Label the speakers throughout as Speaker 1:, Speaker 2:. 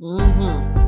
Speaker 1: Mm-hmm.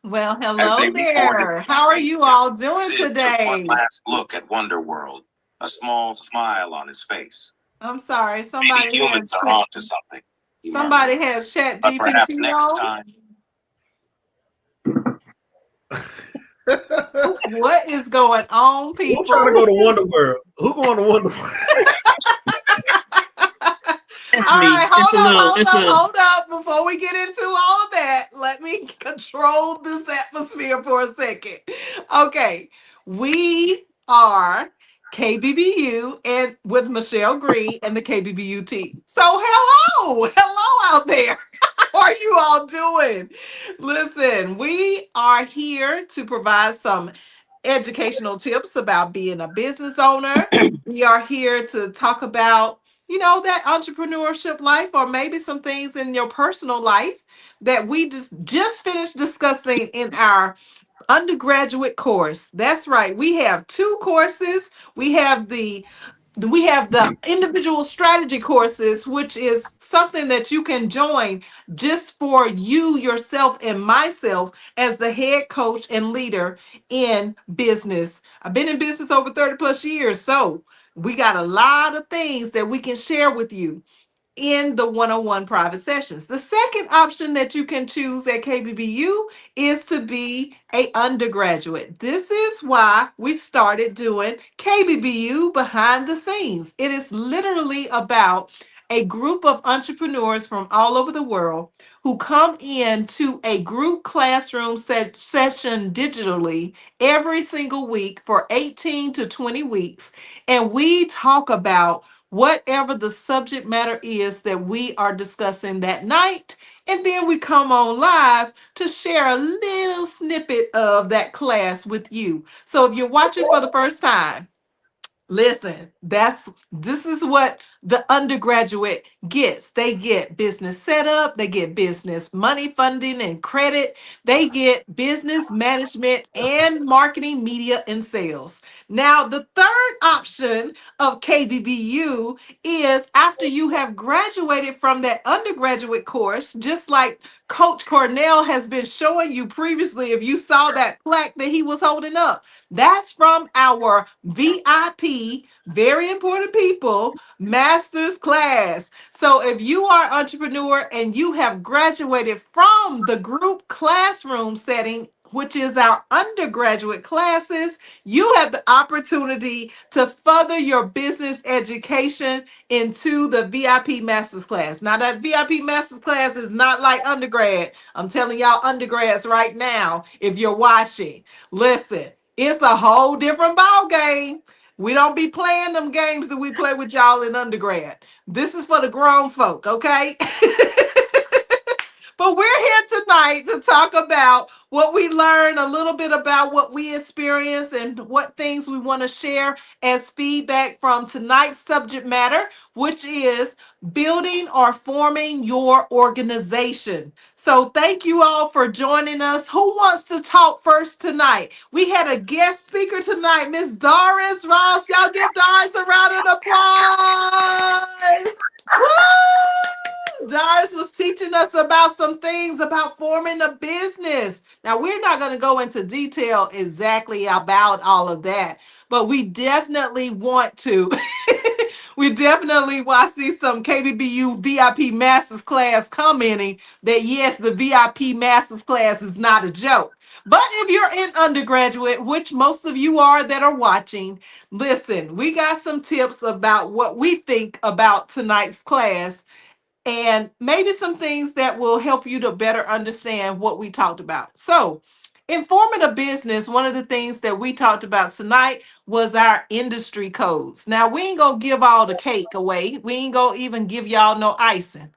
Speaker 2: Well,
Speaker 3: As they
Speaker 2: hello
Speaker 3: reboarded
Speaker 2: there.
Speaker 3: their
Speaker 2: How are you all
Speaker 3: spaceship,
Speaker 2: doing
Speaker 3: Sid took one
Speaker 2: today?
Speaker 3: last look at Wonderworld, a small smile on his face.
Speaker 2: I'm sorry,
Speaker 3: Maybe humans are on to something, he murmured.
Speaker 2: somebody has Chat
Speaker 3: But perhaps
Speaker 2: GPT
Speaker 3: next
Speaker 2: on.
Speaker 3: time.
Speaker 2: What is going on,
Speaker 4: Who trying to go
Speaker 2: people?
Speaker 4: to Wonder World? Who going to Wonder World?
Speaker 1: It's
Speaker 2: All right,
Speaker 1: me. It's a little. It's a.
Speaker 2: hold up. Before we get into all of that, let me control this atmosphere for a second. Okay, we are KBBU and with Michelle Green and the KBBU team. So hello out there. How are you all doing? Listen, we are here to provide some educational tips about being a business owner. We are here to talk about, that entrepreneurship life or maybe some things in your personal life that we just finished discussing in our undergraduate course. That's right. We have two courses. We have the individual strategy courses, which is something that you can join just for you, yourself, and myself as the head coach and leader in business. I've been in business over 30 plus years, so we got a lot of things that we can share with you in the one-on-one private sessions. The second option that you can choose at KBBU is to be a undergraduate. This is why we started doing KBBU behind the scenes. It is literally about a group of entrepreneurs from all over the world who come into a group classroom session digitally every single week for 18 to 20 weeks. And we talk about whatever the subject matter is that we are discussing that night. And then we come on live to share a little snippet of that class with you. So if you're watching for the first time, listen, this is what the undergraduate gets. They get business setup, they get business money funding and credit, they get business management and marketing, media, and sales. Now, the third option of KBBU is after you have graduated from that undergraduate course, just like Coach Cornell has been showing you previously, if you saw that plaque that he was holding up. That's from our VIP, very important people, master's class. So if you are an entrepreneur and you have graduated from the group classroom setting, which is our undergraduate classes, you have the opportunity to further your business education into the VIP master's class. Now, that VIP master's class is not like undergrad. I'm telling y'all, undergrads right now, if you're watching, listen, it's a whole different ball game. We don't be playing them games that we play with y'all in undergrad. This is for the grown folk, okay? But we're here tonight to talk about what we learned, a little bit about what we experienced, and what things we want to share as feedback from tonight's subject matter, which is building or forming your organization. So, thank you all for joining us. Who wants to talk first tonight? We had a guest speaker tonight, Miss Doris Ross. Y'all give Doris a round of applause. Woo! Doris was teaching us about some things about forming a business. Now, we're not going to go into detail exactly about all of that, but we definitely want to. We definitely want to see some KBBU VIP Masters class commenting that yes, the VIP Masters class is not a joke. But if you're in undergraduate, which most of you are that are watching, listen, we got some tips about what we think about tonight's class and maybe some things that will help you to better understand what we talked about. So, informative business, one of the things that we talked about tonight was our industry codes. Now, we ain't gonna give all the cake away, we ain't gonna even give y'all no icing.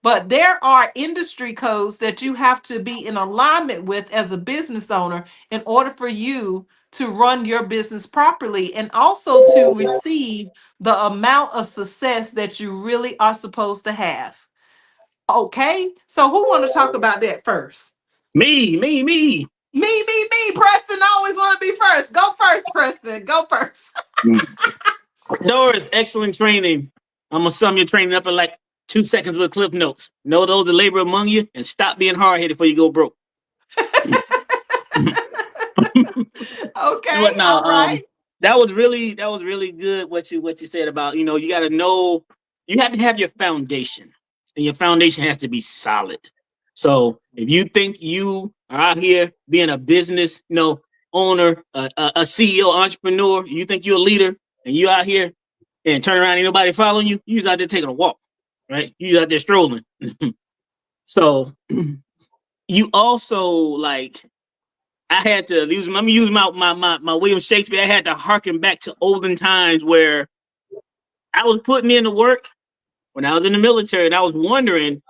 Speaker 2: But there are industry codes that you have to be in alignment with as a business owner in order for you to run your business properly and also to receive the amount of success that you really are supposed to have. Okay, so who want to talk about that first?
Speaker 1: Me.
Speaker 2: Me. Preston always want to be first. Go first, Preston. Go first.
Speaker 1: Doris, excellent training. I'm gonna sum your training up in like 2 seconds with cliff notes. Know those that labor among you and stop being hard-headed before you go broke.
Speaker 2: Okay,
Speaker 1: But no,
Speaker 2: all right.
Speaker 1: that was really good what you said about, you got to know, you have to have your foundation, and your foundation has to be solid. So if you think you are out here being a business, owner, a CEO, entrepreneur, you think you're a leader, and you out here and turn around and nobody following you, you're out there taking a walk, right? You're out there strolling. So you also like, I had to use, let me use my William Shakespeare. I had to harken back to olden times where I was putting in the work when I was in the military, and I was wondering,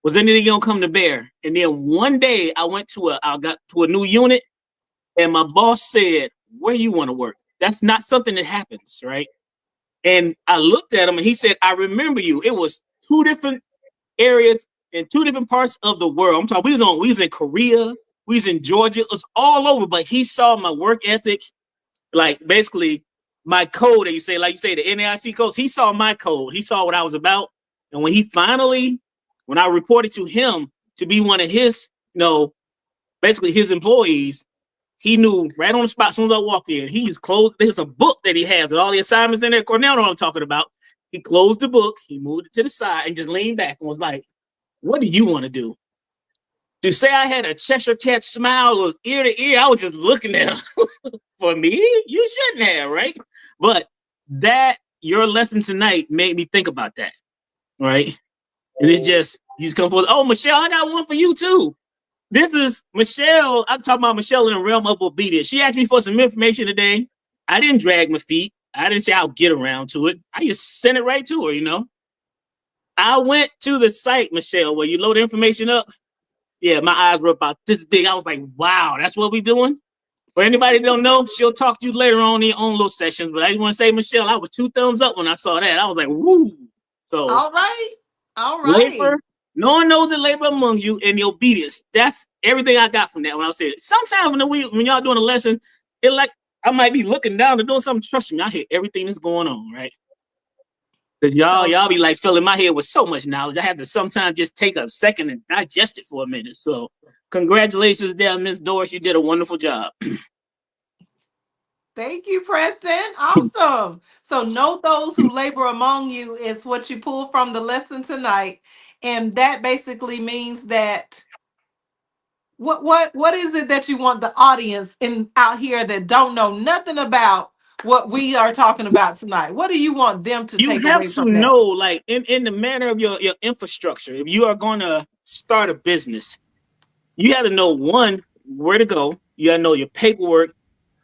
Speaker 1: was anything gonna come to bear? And then one day I got to a new unit, and my boss said, "Where you want to work?" That's not something that happens, right? And I looked at him, and he said, "I remember you." It was 2 different areas in 2 different parts of the world. I'm talking, we was in Korea, we was in Georgia, it was all over, but he saw my work ethic, like basically my code, you say the NAIC codes. He saw my code, he saw what I was about. And when I reported to him to be one of his, basically his employees, he knew right on the spot as soon as I walked in. He's closed. There's a book that he has with all the assignments in there. Cornell know what I'm talking about. He closed the book, he moved it to the side, and just leaned back and was like, "What do you want to do?" To say I had a Cheshire Cat smile was ear to ear, I was just looking at him. For me, you shouldn't have, right? But your lesson tonight made me think about that, right? And it's just, you just come forward. Oh, Michelle, I got one for you too. This is Michelle. I'm talking about Michelle in the realm of obedience. She asked me for some information today. I didn't drag my feet. I didn't say I'll get around to it. I just sent it right to her, I went to the site, Michelle, where you load information up. Yeah, my eyes were about this big. I was like, wow, that's what we doing? For anybody that don't know, she'll talk to you later on in your own little sessions. But I just want to say, Michelle, I was 2 thumbs up when I saw that. I was like, woo. So
Speaker 2: all right.
Speaker 1: Labor, no one knows the labor among you and the obedience. That's everything I got from that when I said it. Sometimes when y'all doing a lesson, it like I might be looking down and doing something. Trust me, I hear everything that's going on, right? Because y'all be like filling my head with so much knowledge. I have to sometimes just take a second and digest it for a minute. So congratulations there, Miss Doris. You did a wonderful job.
Speaker 2: Thank you, Preston. Awesome. So know those who labor among you is what you pull from the lesson tonight. And that basically means that what is it that you want the audience out here that don't know nothing about what we are talking about tonight? What do you want them to take away from that?
Speaker 1: You have to know, like in the manner of your infrastructure, if you are going to start a business, you have to know, one, where to go. You got to know your paperwork.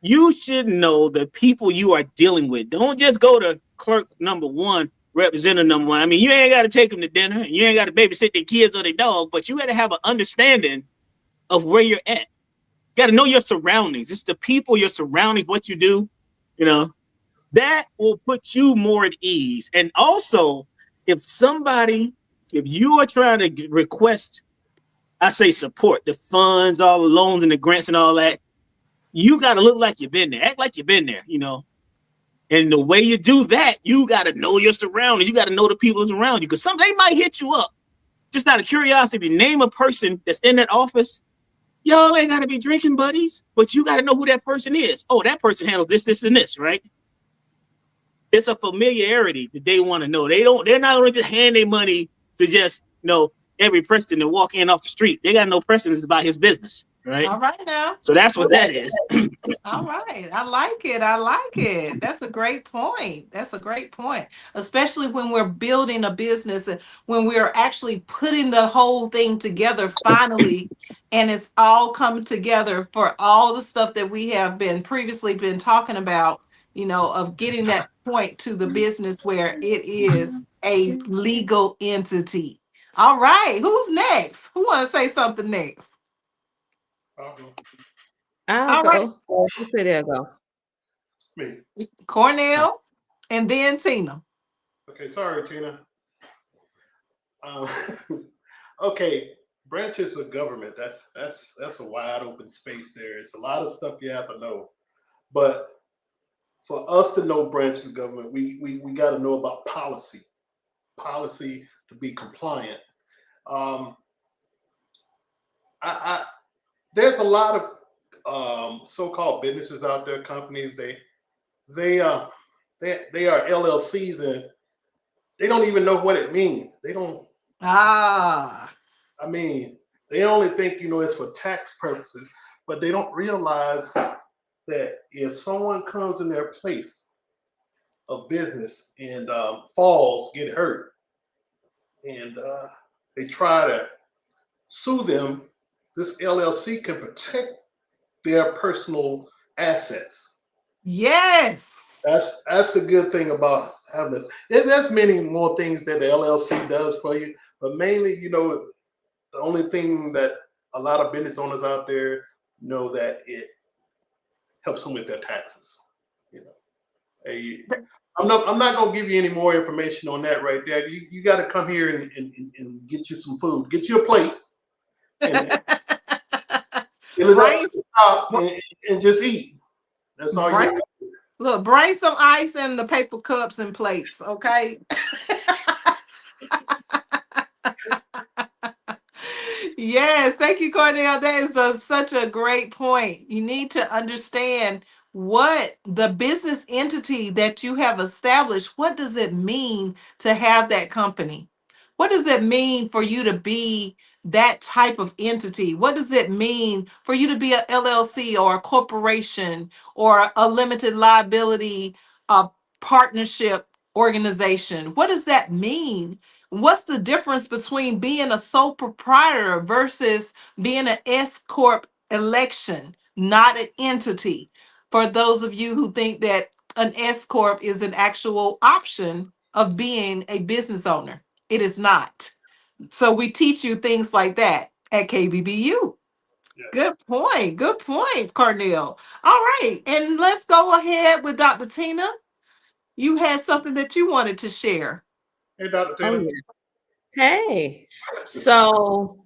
Speaker 1: You should know the people you are dealing with. Don't just go to clerk number 1, representative number 1. I mean, you ain't got to take them to dinner. You ain't got to babysit their kids or their dog, but you got to have an understanding of where you're at. You got to know your surroundings. It's the people, your surroundings, what you do, that will put you more at ease. And also, if you are trying to request, I say support, the funds, all the loans and the grants and all that, you got to look like you've been there, act like you've been there, And the way you do that, you got to know your surroundings. You got to know the people that's around you, because they might hit you up just out of curiosity. Name a person that's in that office. Y'all ain't got to be drinking buddies, but you got to know who that person is. Oh, that person handles this, this, and this, right? It's a familiarity that they want to know. They're not going to just hand their money to just, every person that walk in off the street. They got to know Preston is about his business, right?
Speaker 2: All right now.
Speaker 1: So that's what that is.
Speaker 2: All right. I like it. That's a great point. Especially when we're building a business and when we're actually putting the whole thing together finally, and it's all come together for all the stuff that we have previously been talking about, of getting that point to the business where it is a legal entity. All right. Who's next? Who want to say something next?
Speaker 4: I'll go.
Speaker 5: I'll
Speaker 2: All right.
Speaker 5: go. Oh, who said there go?
Speaker 4: Me.
Speaker 2: Cornell and then Tina.
Speaker 4: Okay, sorry, Tina. Um, okay, branches of government. That's a wide open space there. It's a lot of stuff you have to know. But for us to know branches of government, we got to know about policy to be compliant. Um, I there's a lot of so-called businesses out there, companies. They uh they are LLCs and they don't even know what it means. They don't.
Speaker 2: Ah.
Speaker 4: I mean, they only think it's for tax purposes, but they don't realize that if someone comes in their place of business and falls, get hurt, and they try to sue them, this LLC can protect their personal assets.
Speaker 2: Yes.
Speaker 4: That's a good thing about having this. And there's many more things that the LLC does for you, but mainly, the only thing that a lot of business owners out there know that it helps them with their taxes. You know, hey, I'm not gonna give you any more information on that right there. You got to come here and get you some food, get you a plate, and fill it up
Speaker 2: Bring,
Speaker 4: and just eat. That's all you
Speaker 2: bring,
Speaker 4: got.
Speaker 2: look, bring some ice in the paper cups and plates, okay? Yes, thank you, Cornell. That is such a great point. You need to understand what the business entity that you have established, what does it mean to have that company? What does it mean for you to be that type of entity? What does it mean for you to be a LLC or a corporation or a limited liability partnership organization? What does that mean? What's the difference between being a sole proprietor versus being an S corp election, not an entity? For those of you who think that an S corp is an actual option of being a business owner, it is not. So we teach you things like that at KBBU.
Speaker 4: Yes.
Speaker 2: Good point. Good point, Cornell. All right. And let's go ahead with Dr. Tina. You had something that you wanted to share.
Speaker 4: Hey, Dr.
Speaker 5: Oh
Speaker 4: Taylor.
Speaker 5: yeah. Hey. So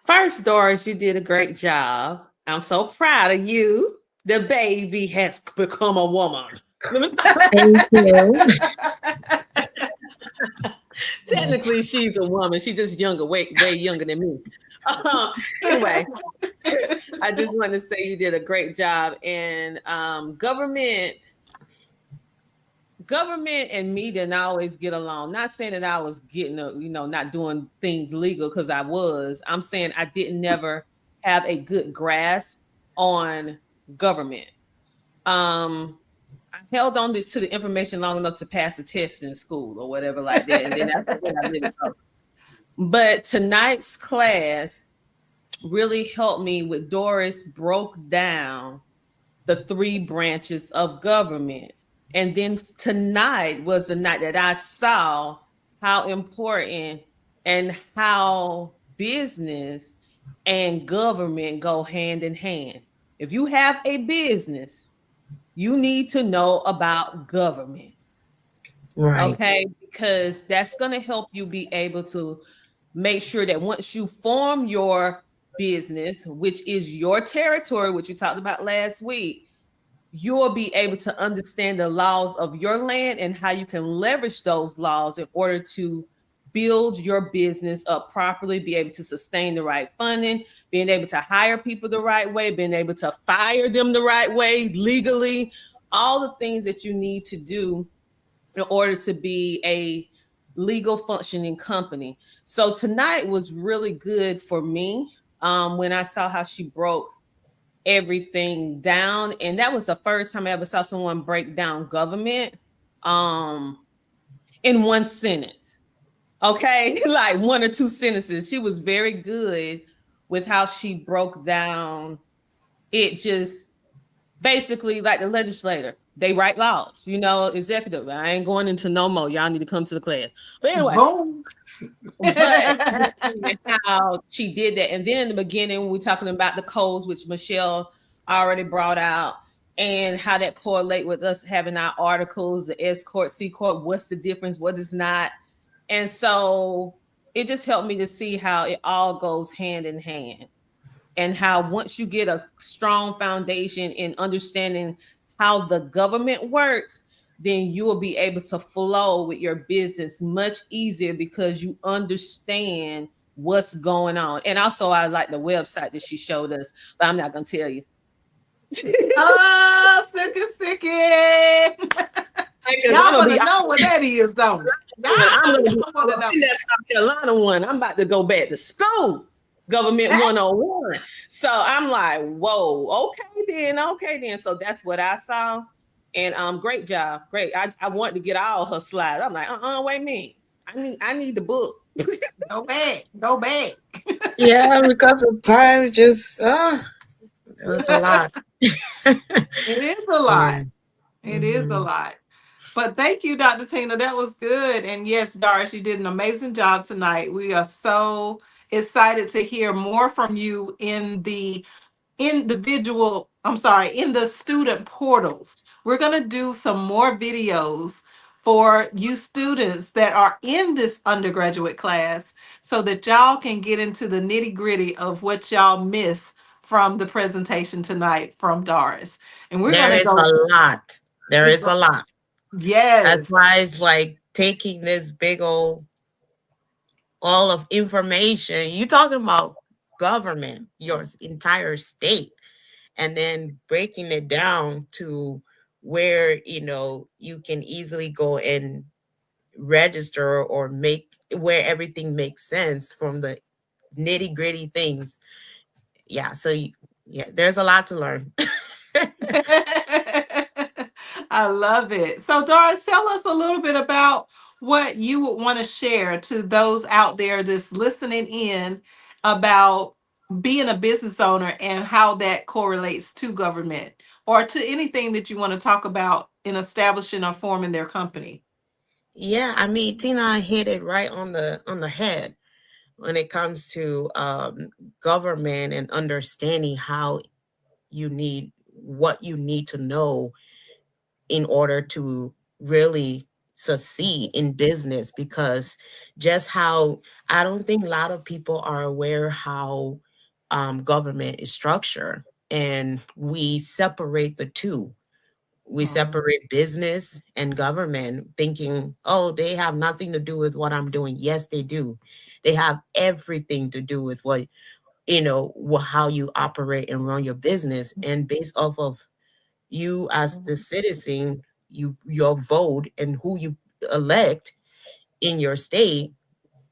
Speaker 5: first, Doris, you did a great job. I'm so proud of you. The baby has become a woman. Let me stop.
Speaker 6: Thank you.
Speaker 5: Technically, she's a woman. She's just younger, way younger than me. Anyway, I just wanted to say you did a great job. And government and me didn't always get along. Not saying that I was getting, not doing things legal because I was. I'm saying I didn't never have a good grasp on government. I held on to the information long enough to pass the test in school or whatever like that, and then after that, I let it go. But tonight's class really helped me with Doris broke down the 3 branches of government. And then tonight was the night that I saw how important and how business and government go hand in hand. If you have a business, you need to know about government.
Speaker 6: Right.
Speaker 5: Okay, because that's going to help you be able to make sure that once you form your business, which is your territory, which we talked about last week, you'll be able to understand the laws of your land and how you can leverage those laws in order to build your business up properly, be able to sustain the right funding, being able to hire people the right way, being able to fire them the right way legally, all the things that you need to do in order to be a legal functioning company. So tonight was really good for me when I saw how she broke everything down. And that was the first time I ever saw someone break down government in one sentence. Okay, like 1 or 2 sentences. She was very good with how she broke down it, just basically like the legislator. they write laws, executive. I ain't going into no more. Y'all need to come to the class. But anyway,
Speaker 2: Boom.
Speaker 5: but how she did that. And then in the beginning, we're talking about the codes, which Michelle already brought out, and how that correlate with us having our articles, the S Corp, C Corp, what's the difference, what is not. And so it just helped me to see how it all goes hand in hand. And how once you get a strong foundation in understanding how the government works, then you will be able to flow with your business much easier because you understand what's going on. And also, I like the website that she showed us, but I'm not going to tell you.
Speaker 2: Oh, sicky. Y'all want to know what that is, though.
Speaker 5: I'm going to be that South Carolina one. I'm about to go back to school. Government 101. So I'm like, whoa, okay then. So that's what I saw. And great job. Great. I want to get all her slides. I'm like, wait a minute. I need the book.
Speaker 2: Go back.
Speaker 6: Yeah, because of time, just it was a lot.
Speaker 2: It is a lot.
Speaker 6: Yeah.
Speaker 2: It is a lot. But thank you, Dr. Tina. That was good. And yes, Doris, you did an amazing job tonight. We are so excited to hear more from you in the student portals. We're going to do some more videos for you students that are in this undergraduate class so that y'all can get into the nitty gritty of what y'all miss from the presentation tonight from Doris. And we're going to go.
Speaker 6: A lot. There is a lot.
Speaker 2: Yes.
Speaker 6: That's why it's like taking this big old all of information. You talking about government, your entire state, and then breaking it down to where you can easily go and register or make where everything makes sense from the nitty gritty things. Yeah. So there's a lot to learn.
Speaker 2: I love it. So, Doris, tell us a little bit about what you would want to share to those out there that's listening in about being a business owner and how that correlates to government or to anything that you want to talk about in establishing or forming their company.
Speaker 6: Yeah, I mean, Tina hit it right on the head when it comes to government and understanding what you need to know in order to really succeed in business. Because just how I don't think a lot of people are aware how government is structured, and we separate the two. We separate business and government, thinking, oh, they have nothing to do with what I'm doing. Yes, they do. They have everything to do with how you operate and run your business. And based off of you as the citizen, your vote and who you elect in your state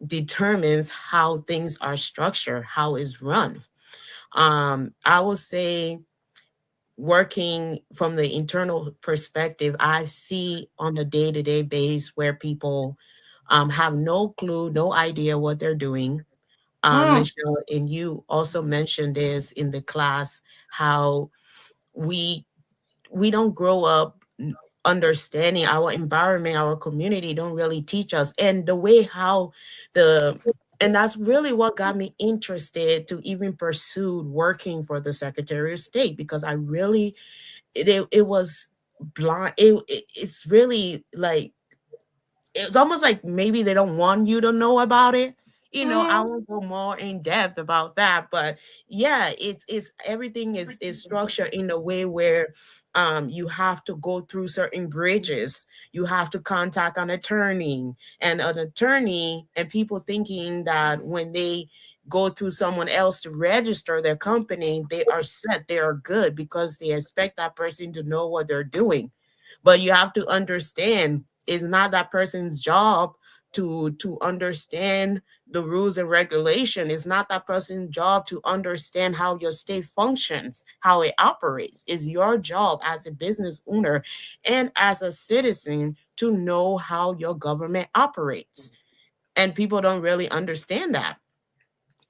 Speaker 6: determines how things are structured, how it's run. I would say, working from the internal perspective, I see on a day-to-day basis where people have no clue, no idea what they're doing. Michelle, and you also mentioned this in the class, how we don't grow up understanding our environment, our community don't really teach us. And the way and that's really what got me interested to even pursue working for the Secretary of State, because I really, it was blind. It's really like, it's almost like maybe they don't want you to know about it. I won't go more in depth about that, but yeah, it's everything is structured in a way where you have to go through certain bridges. You have to contact an attorney, and people thinking that when they go through someone else to register their company, they are set, they are good, because they expect that person to know what they're doing. But you have to understand, it's not that person's job to understand the rules and regulation. It's not that person's job to understand how your state functions, how it operates. It's your job as a business owner and as a citizen to know how your government operates. And people don't really understand that.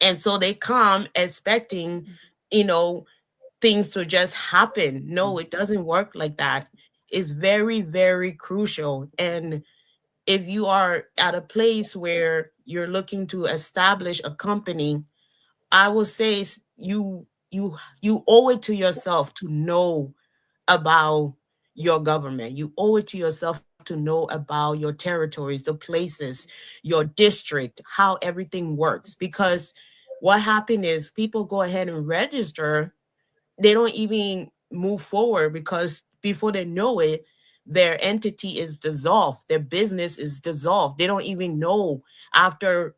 Speaker 6: And so they come expecting, things to just happen. No, it doesn't work like that. is very, very crucial. And if you are at a place where you're looking to establish a company, I will say you owe it to yourself to know about your government. You owe it to yourself to know about your territories, the places, your district, how everything works. Because what happened is people go ahead and register, they don't even move forward because before they know it, their entity is dissolved, their business is dissolved. They don't even know after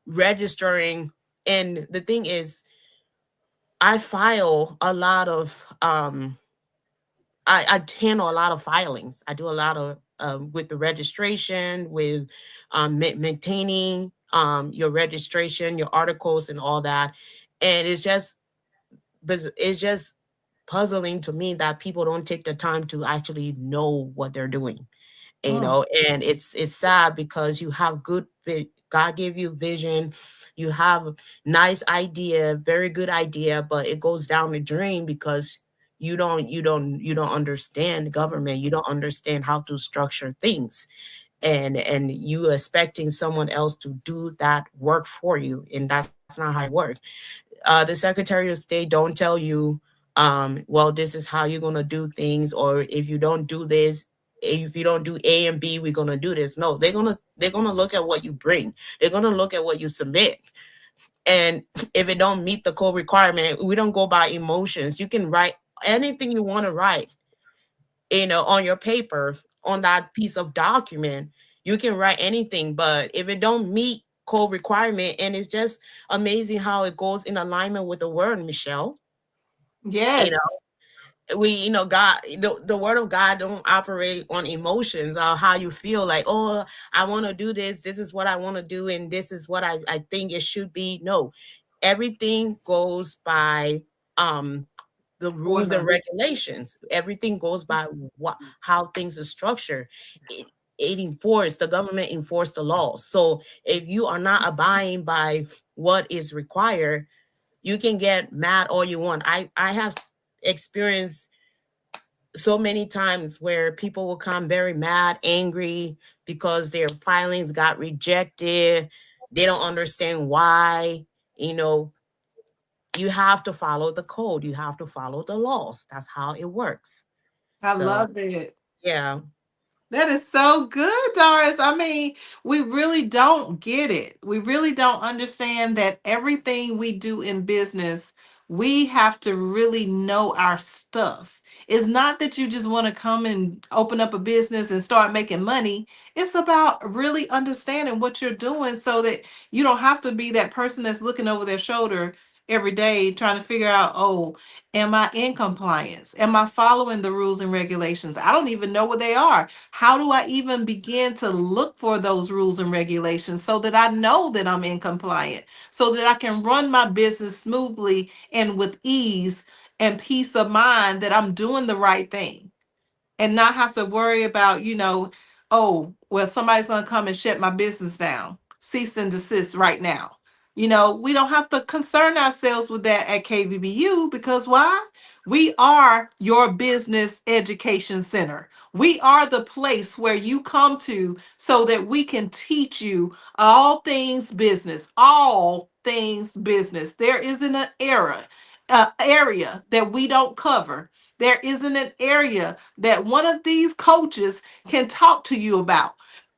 Speaker 6: registering. And the thing is, I file a lot of I handle a lot of filings. I do a lot of with the registration, with maintaining your registration, your articles, and all that. And it's just puzzling to me that people don't take the time to actually know what they're doing.
Speaker 2: Mm.
Speaker 6: And it's sad because you have God gave you vision, you have nice idea, very good idea, but it goes down the drain because you don't understand government, you don't understand how to structure things, and you expecting someone else to do that work for you, and that's not how it works. The Secretary of State don't tell you, well, this is how you're gonna do things, or if you don't do this, if you don't do A and B, we're gonna do this. No, they're gonna look at what you bring. They're gonna look at what you submit. And if it don't meet the code requirement, we don't go by emotions. You can write anything you want to write, on your paper, on that piece of document. You can write anything, but if it don't meet code requirement, and it's just amazing how it goes in alignment with the word, Michelle. You
Speaker 2: Yes.
Speaker 6: God, the word of God don't operate on emotions or how you feel like, oh, I want to do this, this is what I want to do, and this is what I think it should be. No, everything goes by the rules and
Speaker 2: Order.
Speaker 6: regulations. Everything goes by how things are structured. It enforce the government enforce the laws. So if you are not abiding by what is required, you can get mad all you want. I have experienced so many times where people will come very mad, angry because their filings got rejected. They don't understand why. You know, you have to follow the code. You have to follow the laws. That's how it works.
Speaker 2: I
Speaker 6: So,
Speaker 2: love it.
Speaker 6: yeah.
Speaker 2: That is so good, Doris. I mean, we really don't get it. We really don't understand that everything we do in business, we have to really know our stuff. It's not that you just want to come and open up a business and start making money. It's about really understanding what you're doing so that you don't have to be that person that's looking over their shoulder every day trying to figure out, oh, am I in compliance? Am I following the rules and regulations? I don't even know what they are. How do I even begin to look for those rules and regulations so that I know that I'm in compliance, so that I can run my business smoothly and with ease and peace of mind that I'm doing the right thing? And not have to worry about, oh, well, somebody's going to come and shut my business down. Cease and desist right now. We don't have to concern ourselves with that at KBBU because why? We are your business education center. We are the place where you come to so that we can teach you all things business, all things business. There isn't an area that we don't cover. There isn't an area that one of these coaches can talk to you about.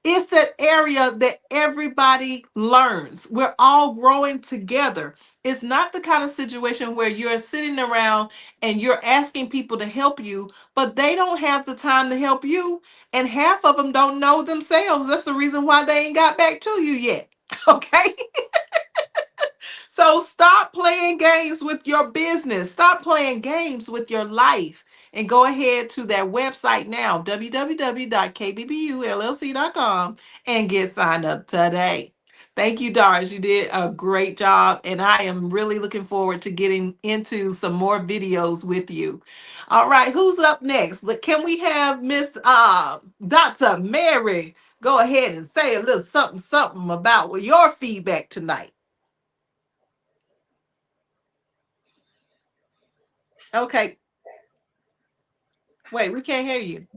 Speaker 2: It's an area that everybody learns. We're all growing together. It's not the kind of situation where you're sitting around and you're asking people to help you, but they don't have the time to help you. And half of them don't know themselves. That's the reason why they ain't got back to you yet. Okay. So stop playing games with your business. Stop playing games with your life. And go ahead to that website now, www.kbbullc.com, and get signed up today. Thank you, Doris. You did a great job. And I am really looking forward to getting into some more videos with you. All right, who's up next? Can we have Miss Dr. Mary go ahead and say a little something about your feedback tonight? Okay. Wait, we can't hear you.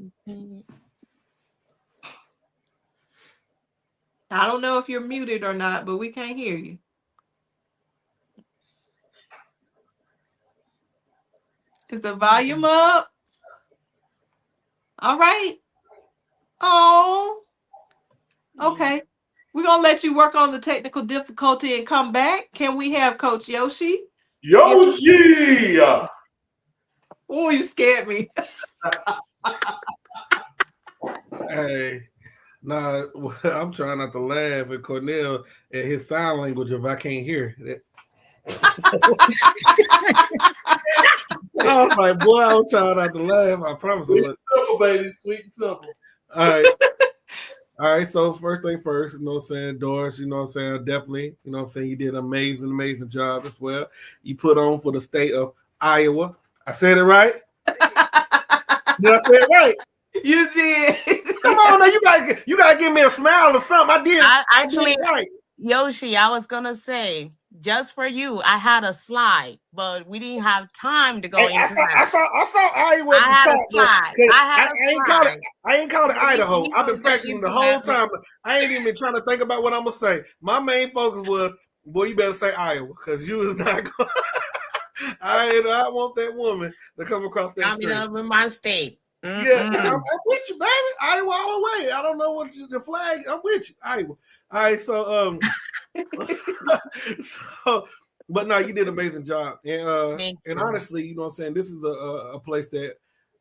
Speaker 2: I don't know if you're muted or not, but we can't hear you. Is the volume up? All right. Oh, okay. We're going to let you work on the technical difficulty and come back. Can we have Coach Yoshi?
Speaker 4: Yoshi!
Speaker 2: Oh, you scared me.
Speaker 7: Hey, nah, I'm trying not to laugh at Cornell at his sign language if I can't hear it. I was like, boy, I'm trying not to laugh. I promise.
Speaker 4: Sweet and simple, baby. Sweet and simple.
Speaker 7: All right. All right, so first thing first, you know what I'm saying, Doris, you know what I'm saying, definitely, you know what I'm saying, you did an amazing job as well. You put on for the state of Iowa. I said it right? Did I say it right?
Speaker 2: You did.
Speaker 7: Come on now, you gotta give me a smile or something. I did.
Speaker 6: I
Speaker 7: did it right.
Speaker 6: Yoshi, I was gonna say, just for you, I had a slide, but we didn't have time to go into
Speaker 7: I saw Iowa.
Speaker 6: I had a slide.
Speaker 7: I ain't called it Idaho.
Speaker 6: You
Speaker 7: I've been
Speaker 6: don't
Speaker 7: practicing
Speaker 6: get
Speaker 7: the
Speaker 6: into
Speaker 7: whole
Speaker 6: that.
Speaker 7: time. I ain't even trying to think about what I'm gonna say. My main focus was, boy, you better say Iowa, because you is not going. I want that woman to come across that
Speaker 6: Coming
Speaker 7: street.
Speaker 6: up in my state.
Speaker 7: Yeah, I'm with you, baby. Iowa all the way. I don't know what the flag. I'm with you, Iowa. All right, so but no, you did an amazing job, and honestly, you know what I'm saying, this is a place that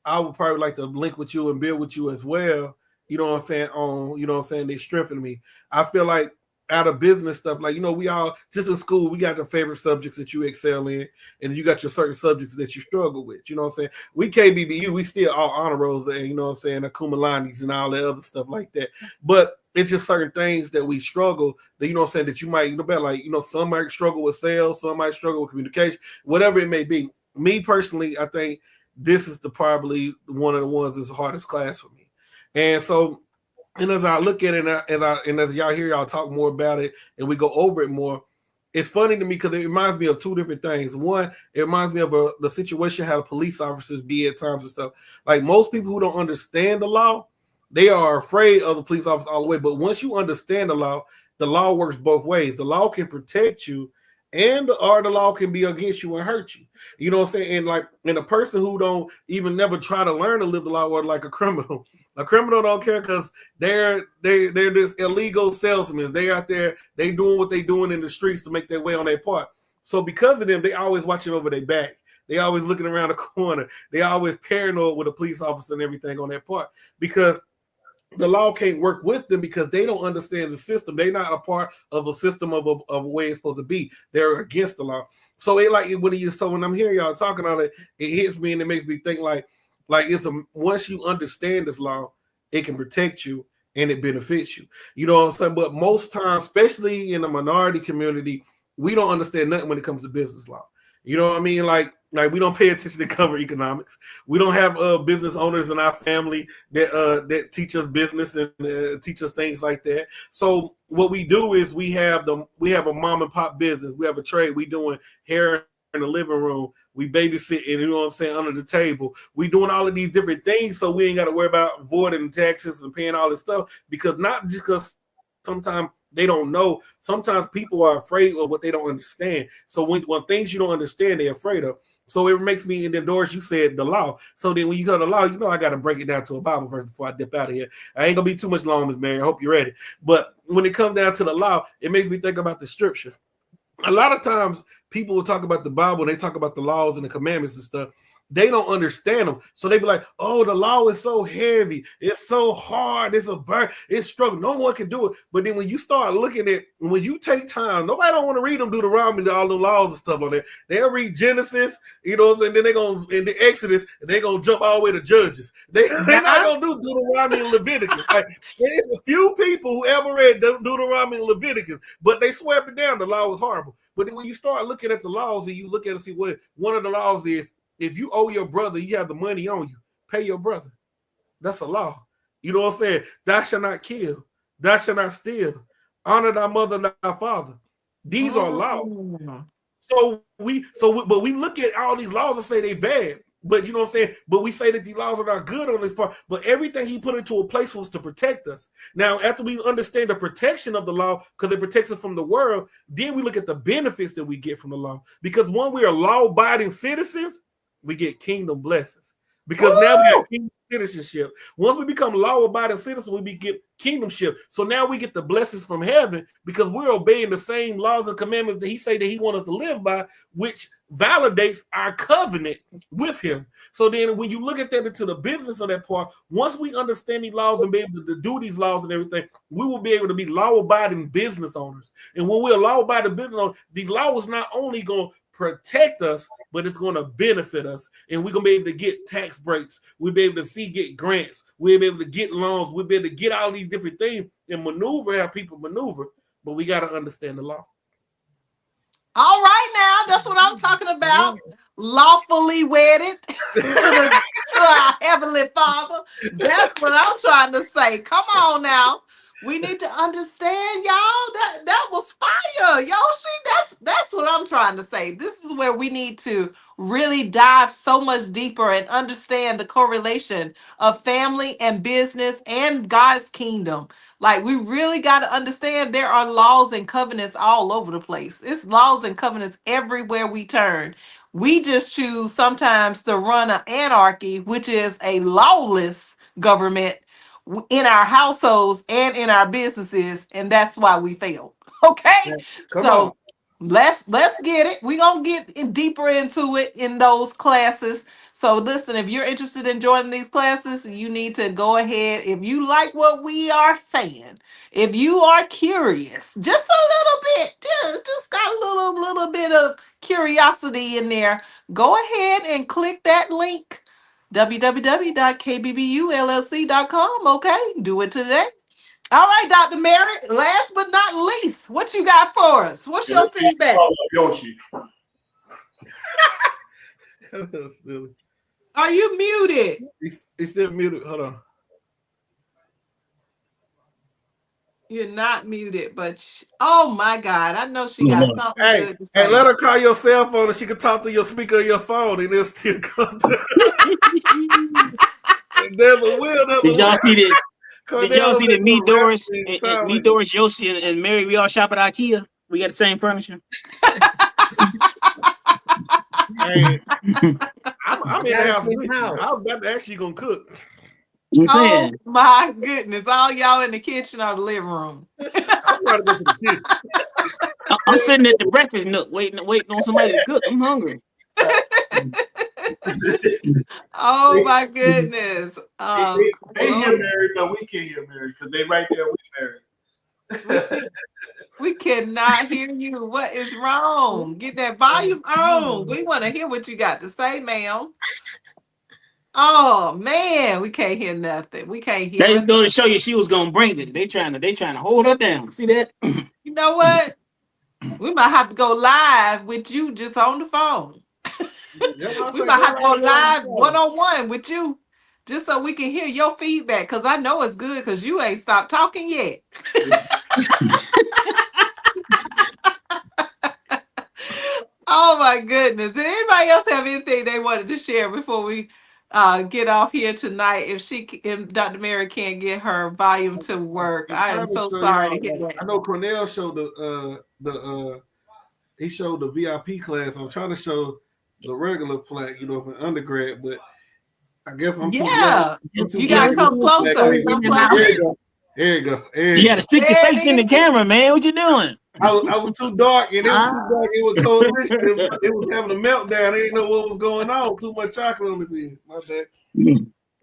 Speaker 7: I would probably like to link with you and build with you as well. You know what I'm saying? You know what I'm saying, they strengthen me. I feel like out of business stuff, like, you know, we all just in school, we got the favorite subjects that you excel in, and you got your certain subjects that you struggle with. You know what I'm saying? We Kbbu, we still all honor rolls, and you know what I'm saying, the cum laudes and all that other stuff like that. But it's just certain things that we struggle that, you know what I'm saying, that you might, you know, better, like, you know, some might struggle with sales, some might struggle with communication, whatever it may be. Me personally, I think this is probably one of the ones that's the hardest class for me. And so, and as I look at it, and as y'all hear y'all talk more about it, and we go over it more, it's funny to me because it reminds me of two different things. One, it reminds me of the situation how the police officers be at times and stuff. Like, most people who don't understand the law, they are afraid of the police officer all the way. But once you understand the law works both ways. The law can protect you, and the law can be against you and hurt you. You know what I'm saying? And a person who don't even never try to learn to live the law, or like a criminal don't care, because they're this illegal salesmen. They out there, they doing what they doing in the streets to make their way on their part. So because of them, they always watching over their back. They always looking around the corner. They always paranoid with a police officer and everything on their part, because the law can't work with them because they don't understand the system. They're not a part of a system of a way it's supposed to be. They're against the law. So when I'm hearing y'all talking on it, it hits me and it makes me think like once you understand this law, it can protect you and it benefits you. You know what I'm saying? But most times, especially in the minority community, we don't understand nothing when it comes to business law. You know what I mean? Like we don't pay attention to cover economics. We don't have business owners in our family that teach us business and teach us things like that. So what we do is we have a mom and pop business. We have a trade. We doing hair in the living room. We babysitting, you know what I'm saying, under the table. We doing all of these different things, so we ain't got to worry about avoiding taxes and paying all this stuff, because not just because sometimes they don't know. Sometimes people are afraid of what they don't understand. So when things you don't understand, they're afraid of. So it makes me, and then Doris, you said the law. So then when you go to the law, you know I got to break it down to a Bible verse before I dip out of here. I ain't gonna be too much long, Miss Mary. I hope you're ready. But when it comes down to the law, it makes me think about the scripture. A lot of times people will talk about the Bible and they talk about the laws and the commandments and stuff. They don't understand them. So they be like, oh, the law is so heavy. It's so hard. It's a burden. It's struggle. No one can do it. But then when you start looking at, when you take time, nobody don't want to read them Deuteronomy and all the laws and stuff on there. They'll read Genesis, you know what I'm saying? Then they're going to, in the Exodus, and they're going to jump all the way to Judges. They're not going to do Deuteronomy and Leviticus. Like, there's a few people who ever read Deuteronomy and Leviticus, but they swept it down. The law was horrible. But then when you start looking at the laws and you look at it and see what one of the laws is, if you owe your brother, you have the money on you, pay your brother. That's a law. You know what I'm saying? Thou shalt not kill. Thou shalt not steal. Honor thy mother and thy father. These are laws. But we look at all these laws and say they bad. But you know what I'm saying? But we say that the laws are not good on this part. But everything he put into a place was to protect us. Now, after we understand the protection of the law, because it protects us from the world, then we look at the benefits that we get from the law. Because when we are law-abiding citizens, we get kingdom blessings. Because now we got kingdom citizenship. Once we become law-abiding citizens, we get kingdomship. So now we get the blessings from heaven because we're obeying the same laws and commandments that he say that he wants us to live by, which validates our covenant with him. So then when you look at that into the business of that part, once we understand these laws and be able to do these laws and everything, we will be able to be law-abiding business owners. And when we're law-abiding business owners, the law is not only going to protect us, but it's going to benefit us. And we're going to be able to get tax breaks. We'll be able to get grants. We'll be able to get loans. We'll be able to get all these different things and maneuver how people maneuver. But we got to understand the law.
Speaker 2: All right, now that's what I'm talking about. Lawfully wedded to our Heavenly Father. That's what I'm trying to say. Come on now. We need to understand, y'all. That was fire, Yoshi. That's what I'm trying to say. This is where we need to really dive so much deeper and understand the correlation of family and business and God's kingdom. Like, we really got to understand there are laws and covenants all over the place. It's laws and covenants everywhere we turn. We just choose sometimes to run an anarchy, which is a lawless government in our households and in our businesses, and that's why we fail. Okay,
Speaker 7: Yeah,
Speaker 2: so let's get it. We're gonna get deeper into it in those classes. So listen, if you're interested in joining these classes, you need to go ahead. If you like what we are saying, if you are curious, just a little bit, just got a little bit of curiosity in there, go ahead and click that link, www.kbbullc.com. Okay, do it today. All right, Dr. Mary, last but not least, what you got for us? What's your feedback?
Speaker 4: Yoshi.
Speaker 2: Are you muted?
Speaker 7: He's still muted. Hold on.
Speaker 2: You're not muted, but oh my God, I know she got something good to say.
Speaker 7: Hey, let her call your cell phone and she can talk through your speaker of your phone and it'll still come through. There's a will.
Speaker 1: Did y'all see this? Did y'all see that me, Doris, me, Doris, Yoshi, and Mary, we all shop at IKEA? We got the same furniture.
Speaker 7: Hey, I'm in the house with you. I was about to ask you gonna cook.
Speaker 2: Oh my goodness. All y'all in the kitchen or the living room?
Speaker 7: I'm trying to go to the kitchen.
Speaker 1: I'm sitting at the breakfast nook waiting on somebody to cook. I'm hungry.
Speaker 2: Oh my goodness.
Speaker 4: They hear Mary, but we can't hear Mary because they right there with Mary.
Speaker 2: We cannot hear you. What is wrong? Get that volume on. We want to hear what you got to say, ma'am. Oh man, we can't hear nothing. We can't hear.
Speaker 1: They just going to show you she was gonna bring it. They trying to hold her down. See that?
Speaker 2: You know what? We might have to go live with you just on the phone. We might have to go live one-on-one with you just so we can hear your feedback, because I know it's good because you ain't stopped talking yet. Oh my goodness. Did anybody else have anything they wanted to share before we get off here tonight? If Dr. Mary can't get her volume to work, I am so sorry to hear that.
Speaker 7: I know Cornell showed he showed the VIP class. I'm trying to show the regular plaque, it's an undergrad, but I guess I'm too young.
Speaker 2: You gotta come closer.
Speaker 7: There you go.
Speaker 1: You gotta stick your face in the camera, man. What you doing?
Speaker 7: I was too dark, and it was too dark. It was cold. It was having a meltdown. I didn't know what was going on. Too much chocolate on the bed. My bad.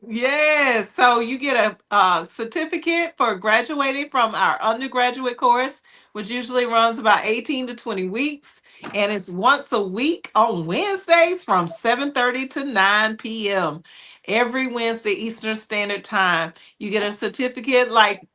Speaker 2: Yes, so you get a certificate for graduating from our undergraduate course, which usually runs about 18 to 20 weeks, and it's once a week on Wednesdays from 7:30 to 9 p.m. every Wednesday Eastern Standard Time. You get a certificate like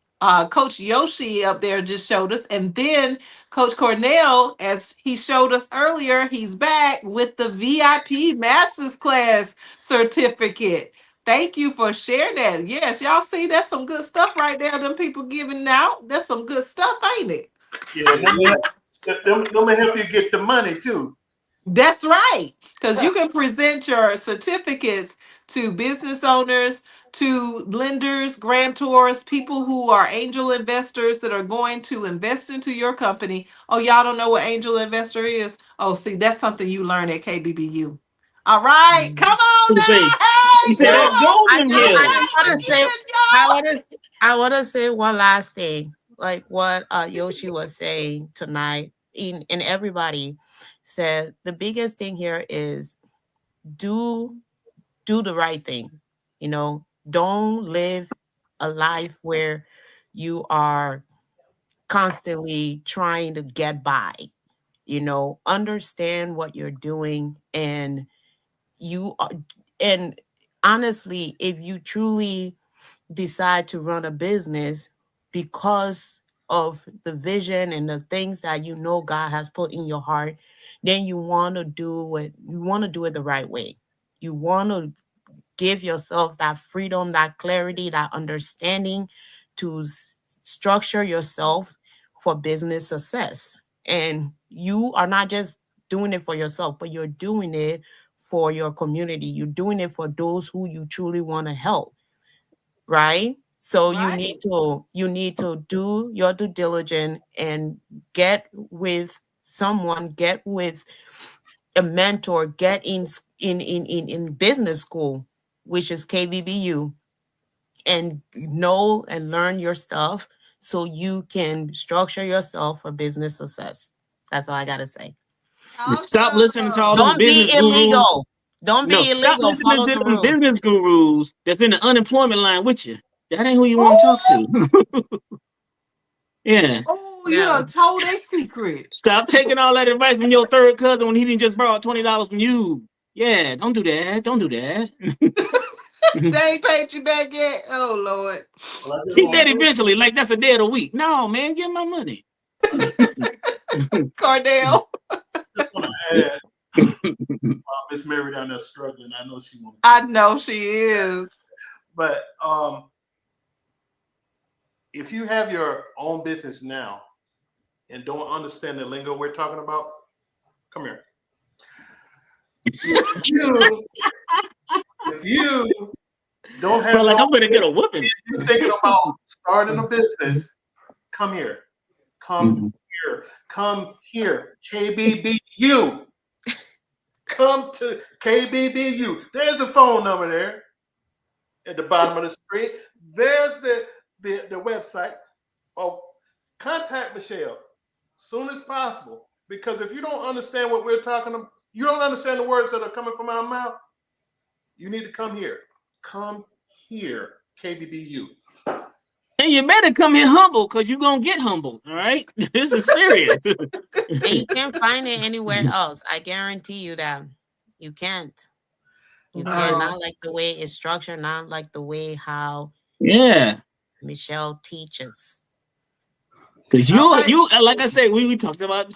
Speaker 2: Coach Yoshi up there just showed us, and then Coach Cornell, as he showed us earlier, he's back with the VIP Masters Class certificate. Thank you for sharing that. Yes, y'all see, that's some good stuff right there. Them people giving out. That's some good stuff, ain't it?
Speaker 4: Yeah, them may help you get the money too.
Speaker 2: That's right. Because you can present your certificates to business owners, to lenders, grantors, people who are angel investors that are going to invest into your company. Oh, y'all don't know what angel investor is? Oh, see, that's something you learn at KBBU. All right. Come on
Speaker 1: You say,
Speaker 2: now. Hey,
Speaker 1: you say
Speaker 2: y'all.
Speaker 1: that golden
Speaker 6: I
Speaker 1: hill.
Speaker 6: just want to say, I want to say one last thing, like what Yoshi was saying tonight, and everybody said the biggest thing here is do the right thing. Don't live a life where you are constantly trying to get by. Understand what you're doing, and you are, and honestly, if you truly decide to run a business because of the vision and the things that God has put in your heart, then you want to do it. You want to do it the right way. You want to give yourself that freedom, that clarity, that understanding to structure yourself for business success. And you are not just doing it for yourself, but you're doing it for your community. You're doing it for those who you truly want to help, right? So you need to do your due diligence and get with someone, get with a mentor, get in business school, which is KBBU, and know and learn your stuff so you can structure yourself for business success. That's all I gotta say.
Speaker 1: Stop listening to all them
Speaker 6: Don't be
Speaker 1: business gurus.
Speaker 6: illegal. Don't
Speaker 1: No,
Speaker 6: be
Speaker 1: stop
Speaker 6: illegal.
Speaker 1: listening
Speaker 6: Follow
Speaker 1: to
Speaker 6: the
Speaker 1: them
Speaker 6: rules.
Speaker 1: business gurus that's in the unemployment line with you. That ain't who you want to talk to. Yeah.
Speaker 2: Oh, you done told a secret.
Speaker 1: Stop taking all that advice from your third cousin when he didn't just borrow $20 from you. Yeah, don't do that. Don't do that.
Speaker 2: They ain't paid you back yet. Oh Lord.
Speaker 4: Well,
Speaker 1: He said eventually, like that's a day of the week. No, man, give my money.
Speaker 2: Cardell.
Speaker 4: just want to add, Miss Mary down there struggling. I know she wants.
Speaker 2: I know she is.
Speaker 4: But if you have your own business now and don't understand the lingo we're talking about, come here. If you don't have,
Speaker 1: like I'm gonna get a whooping.
Speaker 4: You're thinking about starting a business, come here. Come here. Come here. KBBU. Come to KBBU. There's a phone number there at the bottom of the screen. There's the website. Oh, contact Michelle soon as possible. Because if you don't understand what we're talking about, you don't understand the words that are coming from our mouth, you need to come here. Come here, KBBU.
Speaker 1: And you better come here humble because you're going to get humbled, all right? This is serious.
Speaker 6: And you can't find it anywhere else. I guarantee you that you can't. You can't. Not like the way it's structured, not like the way how Michelle teaches.
Speaker 1: Because you like I said, we talked about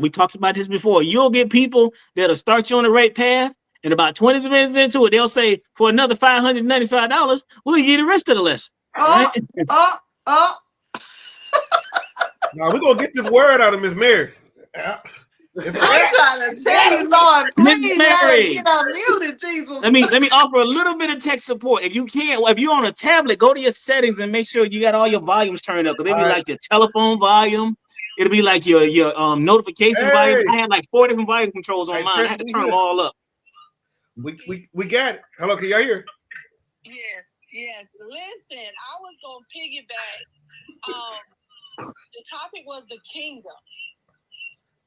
Speaker 1: we talked about this before. You'll get people that'll start you on the right path, and about 20 minutes into it, they'll say, for another $595, we'll give you the rest of the lesson.
Speaker 2: Right?
Speaker 7: Now we're gonna get this word out of Miss Mary.
Speaker 2: I'm trying to tell you, Lord, please let her get unmuted, Jesus.
Speaker 1: Let me offer a little bit of tech support. If you can't, if you're on a tablet, go to your settings and make sure you got all your volumes turned up. Because it'll be like your telephone volume, it'll be like your notification volume. I had like 4 different volume controls on mine. I had to turn them all up.
Speaker 7: We got it. Hello, can y'all hear?
Speaker 8: Yes. Listen, I was gonna piggyback. The topic was the kingdom.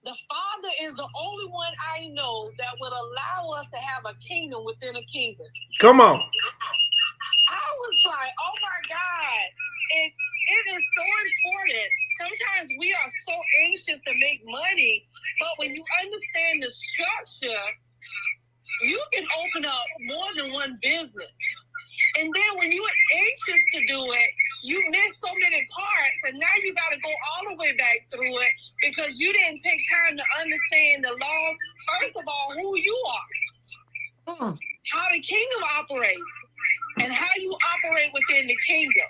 Speaker 8: The Father is the only one I know that would allow us to have a kingdom within a kingdom.
Speaker 7: Come on.
Speaker 8: I was like, oh my God. It is so important. Sometimes we are so anxious to make money, but when you understand the structure, you can open up more than one business. And then when you are anxious to do it, you miss so many parts, and now you got to go all the way back through it because you didn't take time to understand the laws. First of all, who you are, how the kingdom operates, and how you operate within the kingdom.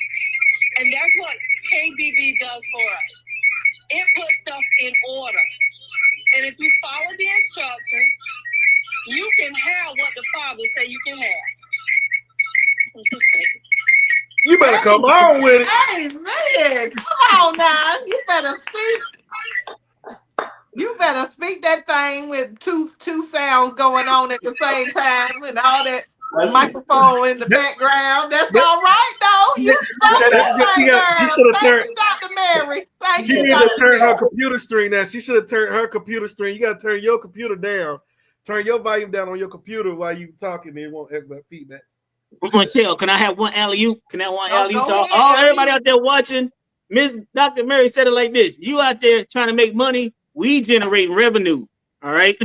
Speaker 8: And that's what KBB does for us. It puts stuff in order. And if you follow the instructions, you can have what the Father say you can have.
Speaker 7: You better come on with it.
Speaker 2: Hey, man, come on now. You better speak. You better speak that thing with two sounds going on at the same time and all that microphone in the background. That's all right, though. You spoke that thing,
Speaker 7: she should have turned.
Speaker 2: Dr. Mary. Thank
Speaker 7: She
Speaker 2: you,
Speaker 7: need to
Speaker 2: Dr.
Speaker 7: turn her
Speaker 2: Mary.
Speaker 7: computer screen down. She should have turned her computer screen. You got to turn your computer down. Turn your volume down on your computer while you talking. It won't have feedback.
Speaker 1: Michelle, can I have one alley-oop? Can I have one alley-oop talk?
Speaker 2: ahead,
Speaker 1: All everybody out there watching, Miss Dr. Mary said it like this: you out there trying to make money, we generate revenue. All right,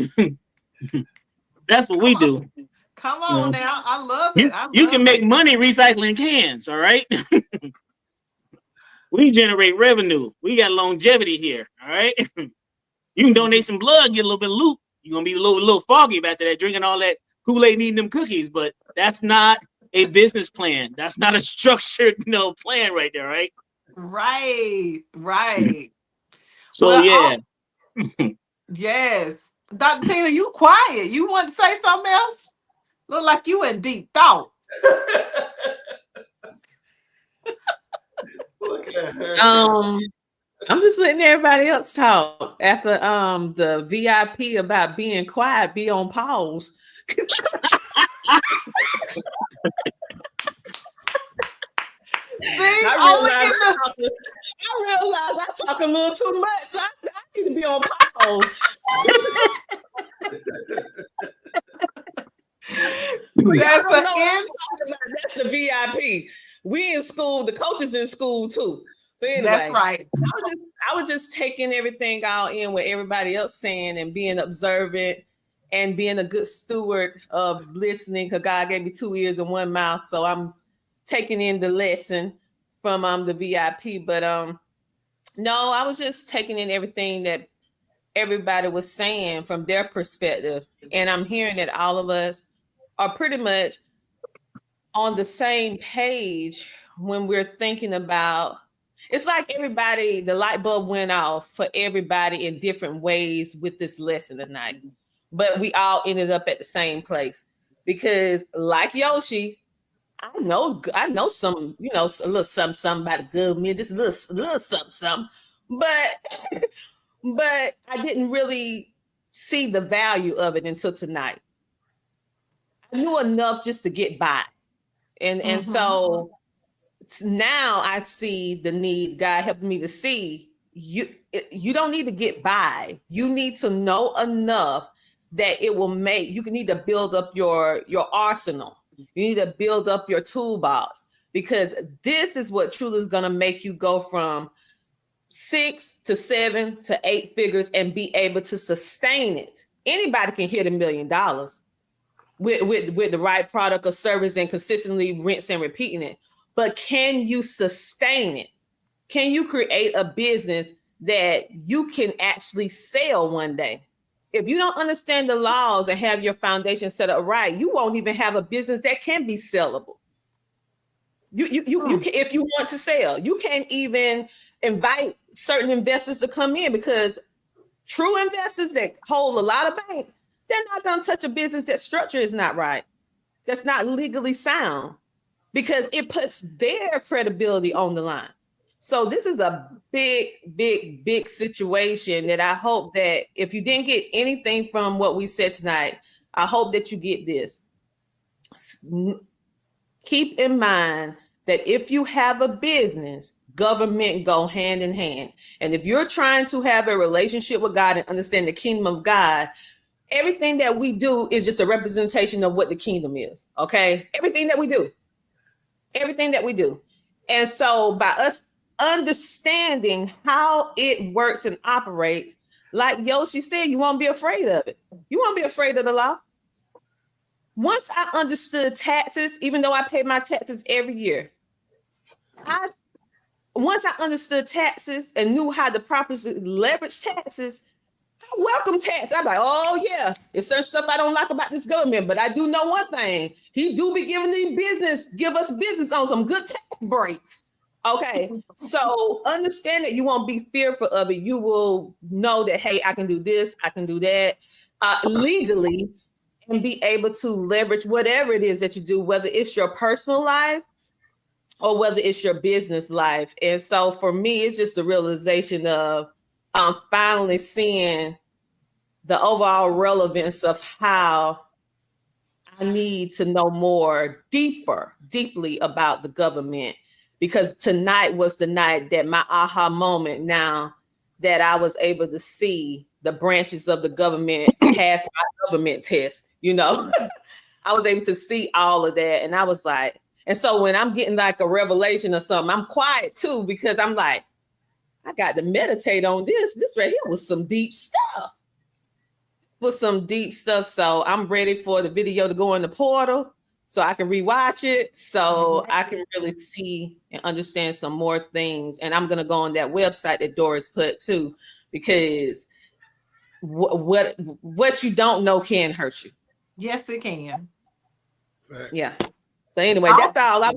Speaker 1: that's what we do.
Speaker 2: Come on now, I love it.
Speaker 1: You can make money recycling cans. All right, we generate revenue. We got longevity here. All right, you can donate some blood, get a little bit of loot. You're gonna be a little foggy after that, drinking all that Kool-Aid and eating them cookies, but that's not a business plan. That's not a structured, plan right there, right?
Speaker 2: Right.
Speaker 1: So
Speaker 2: well,
Speaker 1: yeah.
Speaker 2: Yes. Dr. Tina, you quiet. You want to say something else? Look like you in deep thought.
Speaker 4: Look at her.
Speaker 5: I'm just letting everybody else talk after the VIP about being quiet, be on pause.
Speaker 2: See,
Speaker 5: I realize I talk a little too much. So I need to be on pause. That's the VIP. We in school, the coaches in school too. But anyway,
Speaker 2: that's right.
Speaker 5: I was just taking everything all in what everybody else saying and being observant and being a good steward of listening, because God gave me 2 ears and 1 mouth. So I'm taking in the lesson from the VIP. But no, I was just taking in everything that everybody was saying from their perspective. And I'm hearing that all of us are pretty much on the same page when we're thinking about, it's like everybody, the light bulb went off for everybody in different ways with this lesson tonight. But we all ended up at the same place because, like Yoshi, I know some, a little something about a good meal, just a little something. But I didn't really see the value of it until tonight. I knew enough just to get by. And so now I see the need. God helped me to see you don't need to get by. You need to know enough that it will make, you need to build up your arsenal. You need to build up your toolbox, because this is what truly is going to make you go from 6 to 7 to 8 figures and be able to sustain it. Anybody can hit $1 million with the right product or service and consistently rinse and repeating it. But can you sustain it? Can you create a business that you can actually sell one day? If you don't understand the laws and have your foundation set up right, you won't even have a business that can be sellable. You can, if you want to sell, you can't even invite certain investors to come in, because true investors that hold a lot of bank, they're not going to touch a business that structure is not right. That's not legally sound, because it puts their credibility on the line. So this is a big situation that I hope that if you didn't get anything from what we said tonight, I hope that you get this. Keep in mind that if you have a business, government go hand in hand. And if you're trying to have a relationship with God and understand the kingdom of God, everything that we do is just a representation of what the kingdom is. Okay. Everything that we do. And so by us understanding how it works and operates, like Yoshi said, you won't be afraid of it. You won't be afraid of the law. Once I understood taxes, even though I pay my taxes every year, once I understood taxes and knew how to properly leverage taxes, I welcome tax. I'm like, oh yeah, there's certain stuff I don't like about this government, but I do know one thing. He do be give us business on some good tax breaks. Okay, so understand that you won't be fearful of it. You will know that, hey, I can do this, I can do that legally, and be able to leverage whatever it is that you do, whether it's your personal life or whether it's your business life. And so for me, it's just the realization of finally seeing the overall relevance of how I need to know more deeply about the government, because tonight was the night that my aha moment, now that I was able to see the branches of the government pass my government test, I was able to see all of that. And I was like, and so when I'm getting like a revelation or something, I'm quiet too, because I'm like, I got to meditate on this. This right here was some deep stuff. So I'm ready for the video to go in the portal so I can rewatch it, so I can really see and understand some more things. And I'm going to go on that website that Doris put too, because what you don't know can hurt you.
Speaker 2: Yes, it can.
Speaker 5: Yeah. So anyway, that's all. I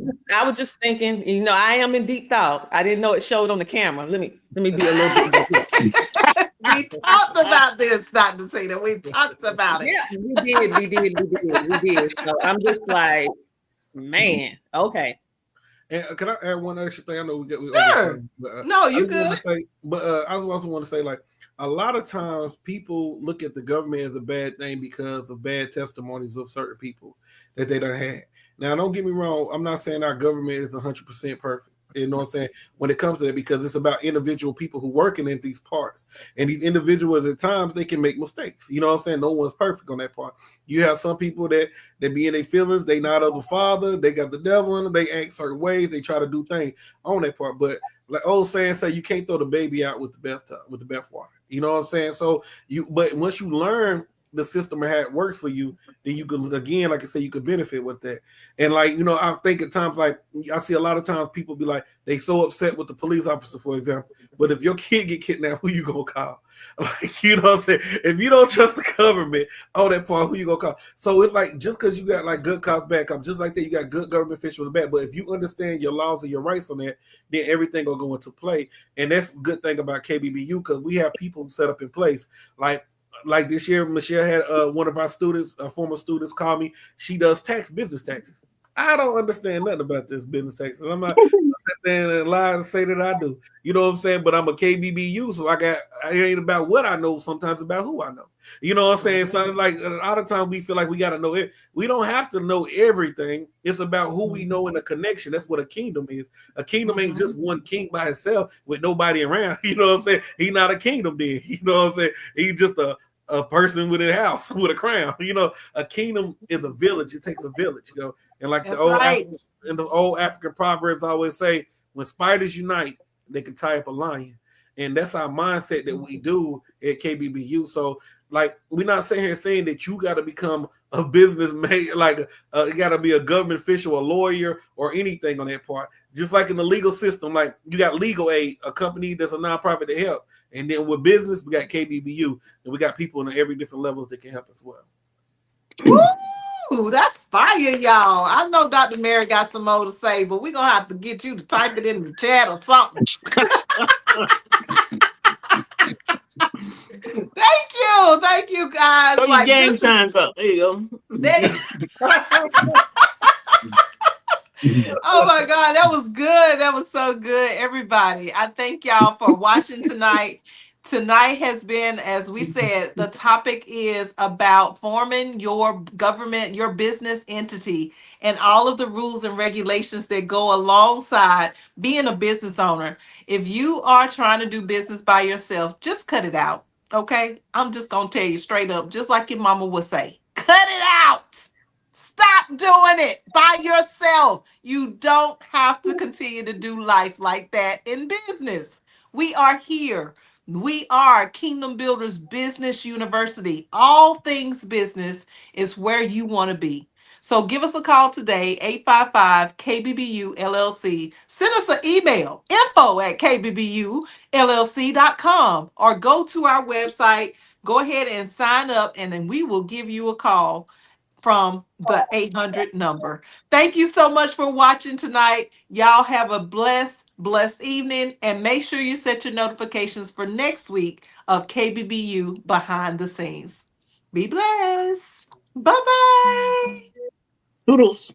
Speaker 5: was just thinking, I am in deep thought. I didn't know it showed on the camera. Let me be a little bit.
Speaker 2: We talked about this, Dr. Tina. We talked about it.
Speaker 5: Yeah, we did. So I'm just like, man, okay.
Speaker 7: And can I add one extra thing? I know we
Speaker 2: Sure. No, you good.
Speaker 7: I also want to say, like, a lot of times people look at the government as a bad thing because of bad testimonies of certain people that they done had. Now, don't get me wrong. I'm not saying our government is 100% perfect. You know what I'm saying? When it comes to that, because it's about individual people who working in these parts. And these individuals at times, they can make mistakes. You know what I'm saying? No one's perfect on that part. You have some people that be in their feelings. They not of the Father. They got the devil in them. They act certain ways. They try to do things on that part. But like old saying say, you can't throw the baby out with the bathwater. You know what I'm saying? So but once you learn the system and how it works for you, then you can, again, like I say, you can benefit with that. And like, I think at times, like I see a lot of times people be like, they so upset with the police officer, for example. But if your kid get kidnapped, who you gonna call? Like, you know what I'm saying? If you don't trust the government, all that part, who you gonna call? So it's like, just because you got like good cops, bad cops, just like that, you got good government officials and bad. But if you understand your laws and your rights on that, then everything will go into play. And that's a good thing about KBBU, because we have people set up in place. Like this year, Michelle had one of our students, former students, call me. She does business taxes. I don't understand nothing about this business taxes. I'm not sit there and lie and say that I do. You know what I'm saying? But I'm a KBBU, so it ain't about what I know. Sometimes about who I know. You know what I'm saying? So like a lot of times we feel like we got to know it. We don't have to know everything. It's about who we know in a connection. That's what a kingdom is. A kingdom ain't just one king by himself with nobody around. You know what I'm saying? He's not a kingdom then. You know what I'm saying? He's just a person with a house with a crown. A kingdom is a village. It takes a village, and like the old African proverbs always say, when spiders unite, they can tie up a lion. And that's our mindset that we do at KBBU. So like, we're not sitting here saying that you got to become a businessman, like you got to be a government official, a lawyer, or anything on that part. Just like in the legal system, like you got Legal Aid, a company that's a nonprofit to help. And then with business, we got KBBU, and we got people in every different levels that can help as well.
Speaker 2: Ooh, that's fire, y'all. I know Dr. Mary got some more to say, but we're going to have to get you to type it in the chat or something. Thank you, guys.
Speaker 1: Throw your gang signs up. There you go.
Speaker 2: Oh my God, that was good. That was so good, everybody. I thank y'all for watching tonight. Tonight has been, as we said, the topic is about forming your government, your business entity, and all of the rules and regulations that go alongside being a business owner. If you are trying to do business by yourself, just cut it out. Okay? I'm just going to tell you straight up, just like your mama would say, cut it out. Stop doing it by yourself. You don't have to continue to do life like that in business. We are here. We are Kingdom Builders Business University. All things business is where you want to be. So give us a call today, 855-KBBU LLC. Send us an email, info@kbbullc.com, or go to our website. Go ahead and sign up, and then we will give you a call from the 800 number. Thank you so much for watching tonight. Y'all have a blessed evening, and make sure you set your notifications for next week of KBBU Behind the Scenes. Be blessed. Bye-bye.
Speaker 1: Toodles.